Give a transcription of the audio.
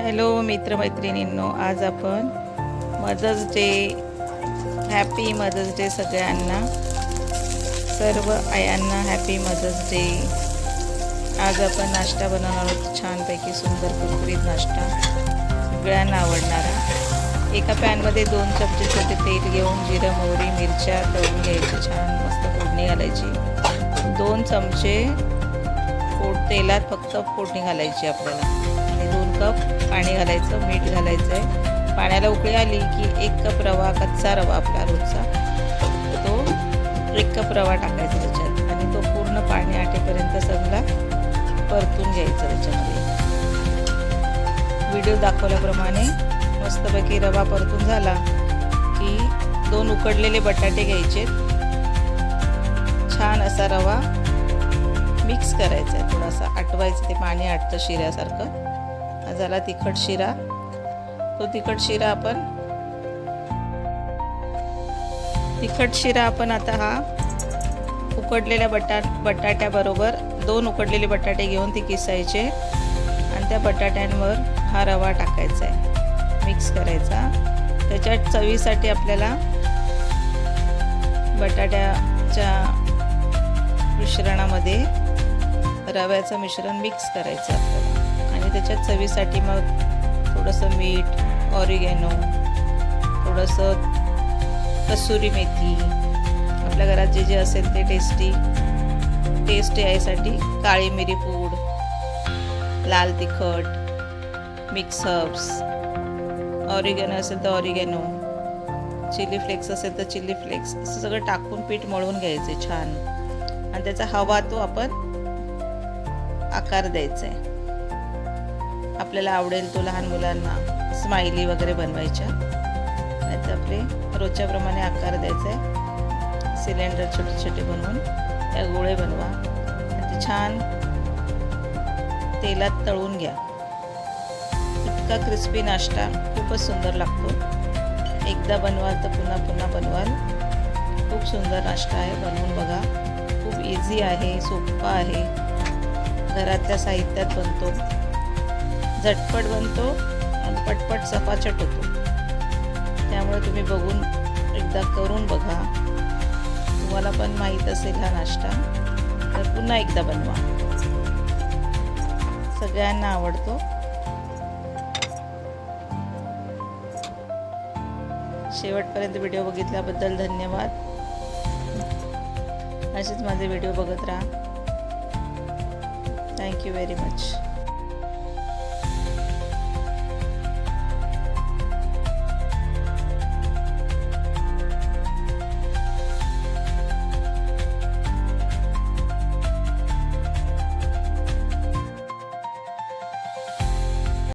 Hello मित्रमैत्रिणींनो, आज आपण mother's day, happy mother's day सगळ्यांना, सर्व आयांना हॅपी मदर्स डे. आज आपण नाश्ता बनवणार आहोत, छानपैकी सुंदर कुरकुरीत नाश्ता, सगळ्यांना आवडणारा. एका पॅनमध्ये 2 चमचे छोटे तेल घेऊन जिरं, मोहरी, मिरच्या तळून घ्यायची, छान मस्त फोडणी घालायची. 2 चमचे तेलात फक्त फोडणी घालायची आपल्याला आणि 2 कप पाणी घालायचं, मीठ घालायचं आहे. पाण्याला उकळी आली की 1 कप रवा, कच्चा रवा आपला रोजचा, तो 1 कप रवा टाकायचा त्याच्यात आणि तो पूर्ण पाणी आटेपर्यंत सगळा परतून घ्यायचा. त्याच्यामध्ये व्हिडिओ दाखवल्याप्रमाणे मस्तपैकी रवा परतून झाला की 2 उकडलेले बटाटे घ्यायचे, छान असा रवा मिक्स करायचा आहे, थोडासा आटवायचं, ते पाणी आटतं शिऱ्यासारखं. हा झाला तिखट शिरा. तो तिखट शिरा आपण आता हा उकडलेल्या बटाट्याबरोबर 2 उकडलेले बटाटे घेऊन ते किसायचे आणि त्या बटाट्यांवर हा रवा टाकायचा आहे, मिक्स करायचा. त्याच्यात चवीसाठी आपल्याला बटाट्याच्या मिश्रणामध्ये रव्याचं मिश्रण मिक्स करायचं आपल्याला आणि त्याच्यात चवीसाठी मग थोडंसं मीठ, ऑरिगॅनो, थोडंसं कसुरी मेथी, आपल्या घरात जे जे असेल ते टेस्ट यायसाठी काळी मिरी पूड, लाल तिखट, मिक्स हर्ब्स, ऑरिगॅनो असेल तर ऑरिगॅनो, चिली फ्लेक्स असेल तर चिली फ्लेक्स, असं सगळं टाकून पीठ मळून घ्यायचे छान आणि त्याचा हवा तो आपण आकार द्यायचा आहे. आपल्याला आवडेल तो लहान मुलांना स्माइली वगैरे बनवायच्या, नाही तर आपले रोजच्याप्रमाणे आकार द्यायचा आहे. सिलेंडर छोटे छोटे बनवून त्या गोळे बनवा आणि ते छान तेलात तळून घ्या. इतका क्रिस्पी नाश्ता खूपच सुंदर लागतो. एकदा बनवाल तर पुन्हा पुन्हा बनवाल. खूप सुंदर नाश्ता आहे, बनवून बघा. खूप इझी आहे, सोपा आहे, घरातल्या साहित्यात बनतो, झटपट बनतो आणि पटपट चपाचट होतो. त्यामुळे तुम्ही बघून एकदा करून बघा. तुम्हाला पण माहीत असेल हा नाश्ता, तर पुन्हा एकदा बनवा. सगळ्यांना आवडतो. शेवटपर्यंत व्हिडिओ बघितल्याबद्दल धन्यवाद. असेच माझे व्हिडिओ बघत राहा. Thank you very much.